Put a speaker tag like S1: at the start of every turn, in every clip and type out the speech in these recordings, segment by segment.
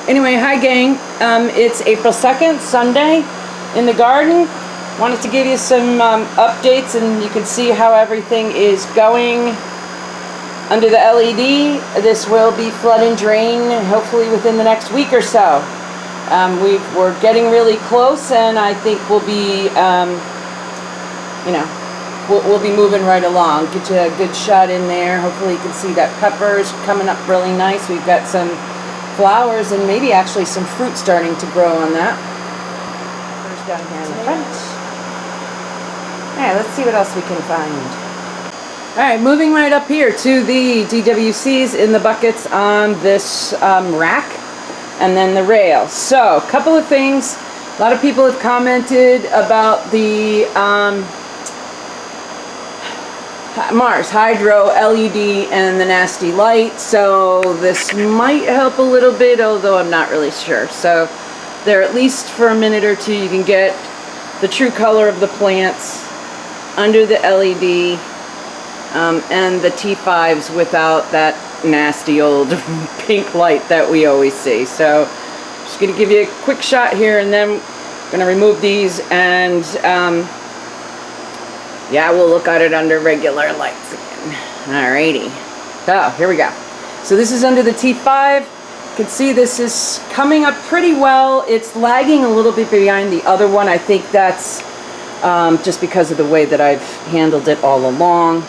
S1: Anyway, hi gang. It's April 2nd, Sunday, in the garden. Wanted to give you some updates, and you can see how everything is going. Under the LED, this will be flood and drain, hopefully within the next week or so. We're getting really close, and I think we'll be, we'll be moving right along. Get you a good shot in there. Hopefully you can see that pepper's coming up really nice. We've got some flowers and maybe actually some fruit starting to grow on that. Peppers down here in the front. Alright, let's see what else we can find. Alright, moving right up here to the DWCs in the buckets on this rack and then the rail. So, a couple of things. A lot of people have commented about the Mars Hydro LED and the nasty light, so this might help a little bit, although I'm not really sure. So there, at least for a minute or two, you can get the true color of the plants under the LED and the T5s without that nasty old pink light that we always see. So I'm just going to give you a quick shot here, and then I'm going to remove these, and yeah, we'll look at it under regular lights again. Alrighty. So, here we go. So this is under the T5. You can see this is coming up pretty well. It's lagging a little bit behind the other one. I think that's just because of the way that I've handled it all along.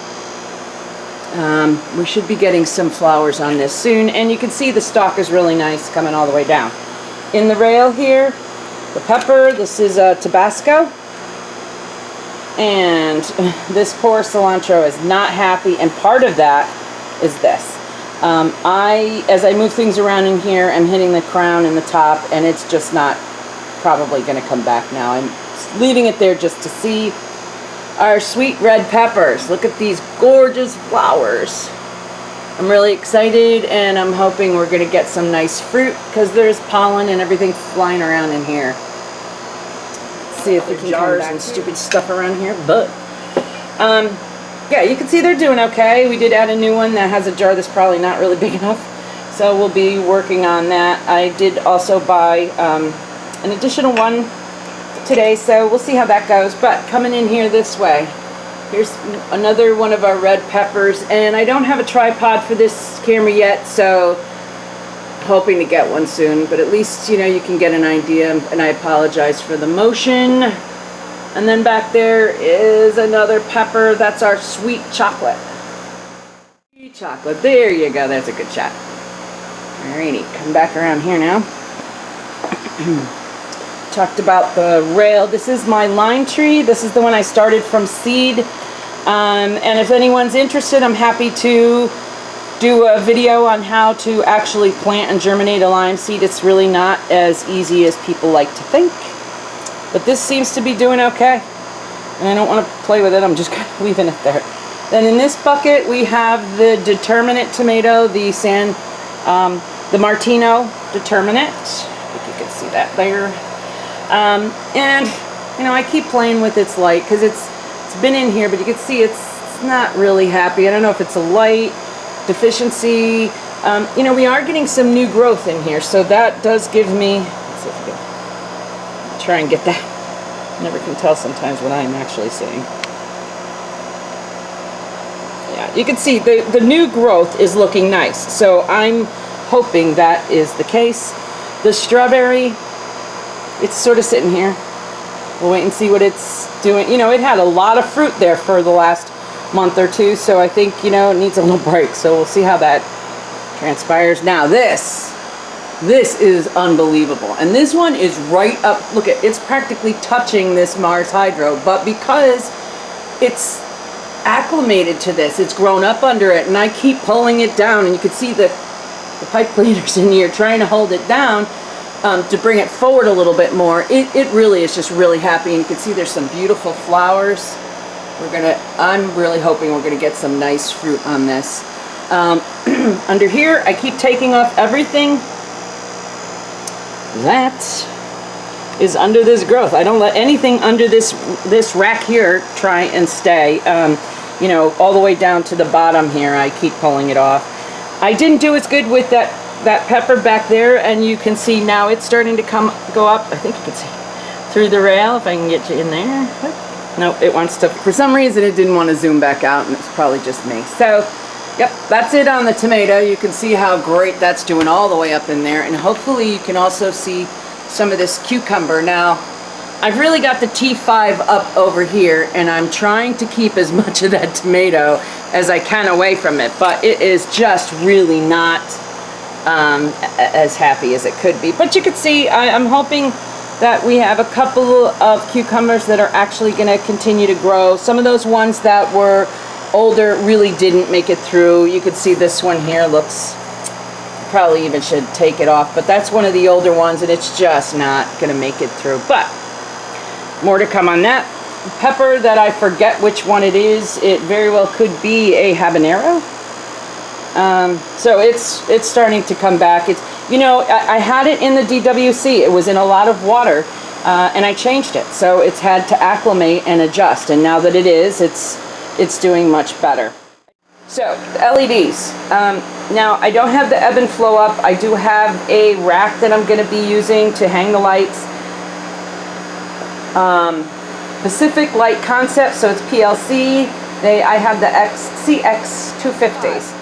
S1: We should be getting some flowers on this soon. And you can see the stalk is really nice coming all the way down. In the rail here, the pepper, this is Tabasco. And this poor cilantro is not happy, and part of that is this. As I move things around in here, I'm hitting the crown and the top, and it's just not probably going to come back now. I'm leaving it there just to see our sweet red peppers. Look at these gorgeous flowers. I'm really excited, and I'm hoping we're going to get some nice fruit, because there's pollen and everything flying around in here. See if we can jars and stupid stuff around here, but yeah, you can see they're doing okay. We did add a new one that has a jar that's probably not really big enough, so we'll be working on that. I did also buy an additional one today, so we'll see how that goes. But coming in here this way, here's another one of our red peppers, and I don't have a tripod for this camera yet, so hoping to get one soon, but at least you can get an idea. And I apologize for the motion. And then back there is another pepper. That's our sweet chocolate. Sweet chocolate, there you go, that's a good shot. Alrighty, come back around here now. Talked about the rail. This is my lime tree. This is the one I started from seed, and if anyone's interested, I'm happy to do a video on how to actually plant and germinate a lime seed. It's really not as easy as people like to think, but this seems to be doing okay, and I don't want to play with it. I'm just kind of leaving it there. Then in this bucket we have the determinate tomato, the Martino determinate. I think you can see that there. And I keep playing with its light because it's been in here, but you can see it's not really happy. I don't know if it's a light deficiency. We are getting some new growth in here, so that does give me, let's see if I can try and get that. Never can tell sometimes what I'm actually seeing. Yeah, you can see the new growth is looking nice, so I'm hoping that is the case. The strawberry, it's sort of sitting here. We'll wait and see what it's doing. It had a lot of fruit there for the last month or two, so I think it needs a little break, so we'll see how that transpires. Now this is unbelievable, and this one is right up, look at, it's practically touching this Mars Hydro, but because it's acclimated to this, it's grown up under it, and I keep pulling it down, and you can see the pipe cleaners in here trying to hold it down to bring it forward a little bit more. It really is just really happy, and you can see there's some beautiful flowers. I'm really hoping we're gonna get some nice fruit on this. Under here, I keep taking off everything that is under this growth. I don't let anything under this rack here try and stay. All the way down to the bottom here, I keep pulling it off. I didn't do as good with that that pepper back there, and you can see now it's starting to go up. I think you can see through the rail if I can get you in there. Nope, it wants to, for some reason it didn't want to zoom back out, and it's probably just me. So, yep, that's it on the tomato. You can see how great that's doing all the way up in there, and hopefully you can also see some of this cucumber. Now, I've really got the T5 up over here, and I'm trying to keep as much of that tomato as I can away from it, but it is just really not as happy as it could be. But you can see, I'm hoping that we have a couple of cucumbers that are actually going to continue to grow. Some of those ones that were older really didn't make it through. You could see this one here looks, probably even should take it off, but that's one of the older ones, and it's just not going to make it through. But more to come on that. Pepper that I forget which one it is. It very well could be a habanero. So it's starting to come back. It's, you know, I had it in the DWC. It was in a lot of water, and I changed it. So it's had to acclimate and adjust. And now that it is, it's doing much better. So LEDs. Now I don't have the Ebb and Flow up. I do have a rack that I'm going to be using to hang the lights. Pacific Light Concept, so it's PLC. I have the CX250s.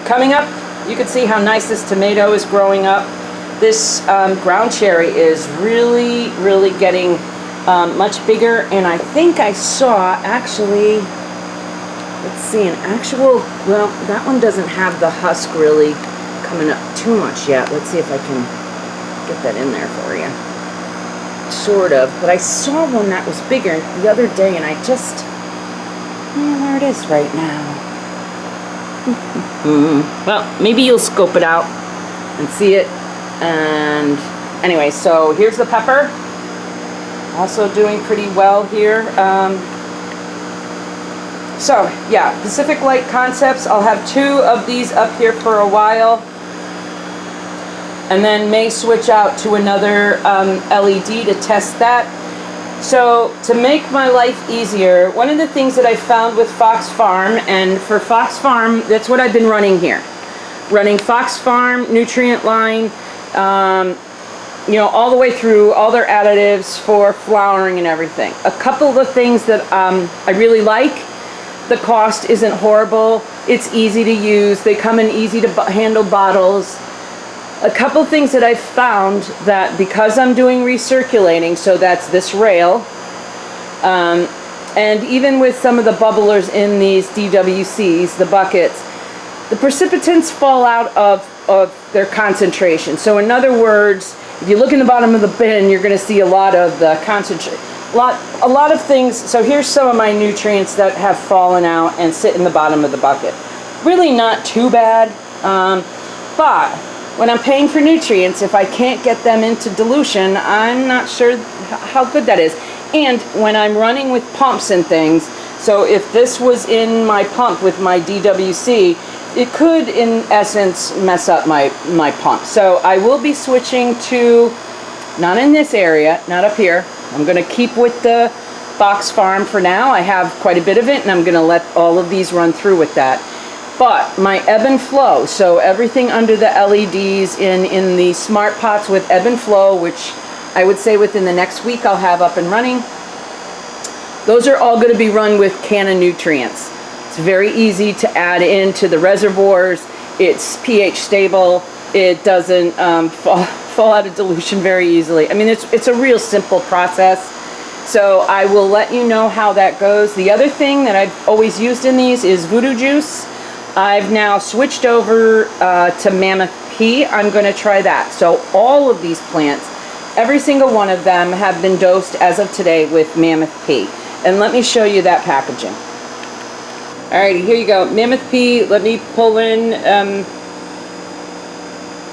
S1: Coming up, you can see how nice this tomato is growing up. This ground cherry is really, really getting much bigger, and I think I saw actually, let's see, an actual, well, that one doesn't have the husk really coming up too much yet. Let's see if I can get that in there for you. Sort of, but I saw one that was bigger the other day, and I just, there it is right now. Well, maybe you'll scope it out and see it. And anyway, so here's the pepper, also doing pretty well here. So yeah, Pacific Light Concepts, I'll have 2 of these up here for a while, and then may switch out to another LED to test that. So to make my life easier, one of the things that I found with FoxFarm, and for FoxFarm, that's what I've been running here. Running FoxFarm, nutrient line, you know, all the way through, all their additives for flowering and everything. A couple of the things that I really like, the cost isn't horrible, it's easy to use, they come in easy to handle bottles. A couple things that I've found that because I'm doing recirculating, so that's this rail, and even with some of the bubblers in these DWCs, the buckets, the precipitants fall out of their concentration. So in other words, if you look in the bottom of the bin, you're going to see a lot of the concentration. A lot of things. So here's some of my nutrients that have fallen out and sit in the bottom of the bucket. Really not too bad, but when I'm paying for nutrients, if I can't get them into dilution, I'm not sure how good that is. And when I'm running with pumps and things, so if this was in my pump with my DWC, it could, in essence, mess up my pump. So I will be switching to, not in this area, not up here. I'm going to keep with the FoxFarm for now. I have quite a bit of it, and I'm going to let all of these run through with that. But my Ebb and Flow, so everything under the LEDs in the smart pots with Ebb and Flow, which I would say within the next week I'll have up and running. Those are all going to be run with Canna nutrients. It's very easy to add into the reservoirs. It's pH stable. It doesn't fall out of dilution very easily. I mean, it's a real simple process. So I will let you know how that goes. The other thing that I've always used in these is voodoo juice. I've now switched over to Mammoth P. I'm going to try that. So all of these plants, every single one of them have been dosed as of today with Mammoth P. And let me show you that packaging. Alrighty, here you go. Mammoth P, let me pull in,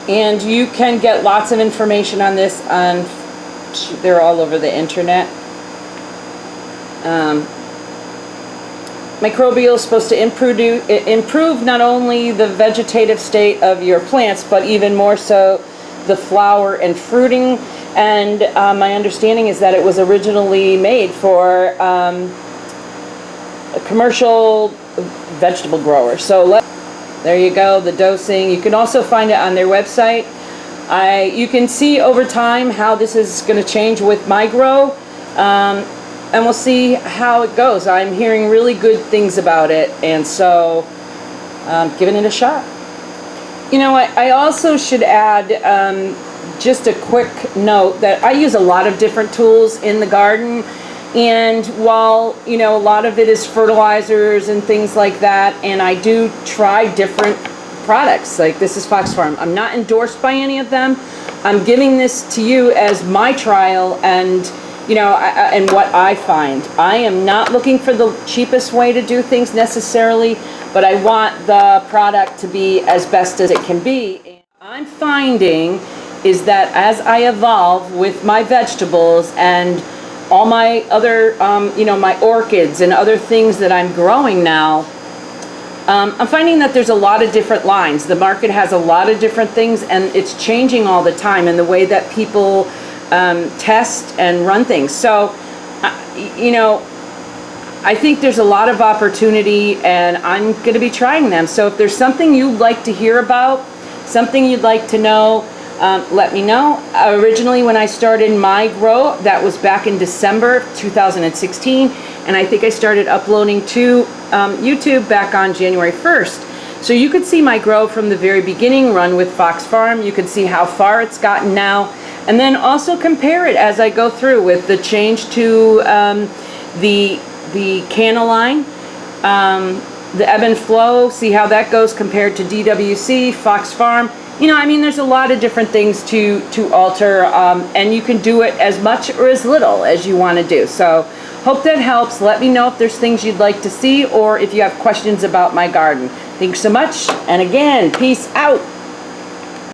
S1: and you can get lots of information on this on, they're all over the internet. Microbial is supposed to improve not only the vegetative state of your plants, but even more so the flower and fruiting. And my understanding is that it was originally made for a commercial vegetable grower. So There you go, the dosing. You can also find it on their website. You can see over time how this is going to change with my grow, and we'll see how it goes. I'm hearing really good things about it, and so giving it a shot. You know what, I also should add just a quick note that I use a lot of different tools in the garden, and while, you know, a lot of it is fertilizers and things like that, and I do try different products. Like this is FoxFarm. I'm not endorsed by any of them. I'm giving this to you as my trial and, you know, and what I find. I am not looking for the cheapest way to do things necessarily, but I want the product to be as best as it can be. And I'm finding is that as I evolve with my vegetables and all my other, you know, my orchids and other things that I'm growing now, I'm finding that there's a lot of different lines. The market has a lot of different things, and it's changing all the time in the way that people test and run things. So, you know, I think there's a lot of opportunity, and I'm going to be trying them. So if there's something you'd like to hear about, something you'd like to know, let me know. Originally, when I started my grow, that was back in December 2016, and I think I started uploading to YouTube back on January 1st. So you could see my grow from the very beginning, run with FoxFarm. You can see how far it's gotten now, and then also compare it as I go through with the change to the Canna line, the Ebb and Flow, see how that goes compared to DWC, FoxFarm. You know, I mean, there's a lot of different things to alter, and you can do it as much or as little as you want to do. So hope that helps. Let me know if there's things you'd like to see or if you have questions about my garden. Thanks so much, and again, peace out.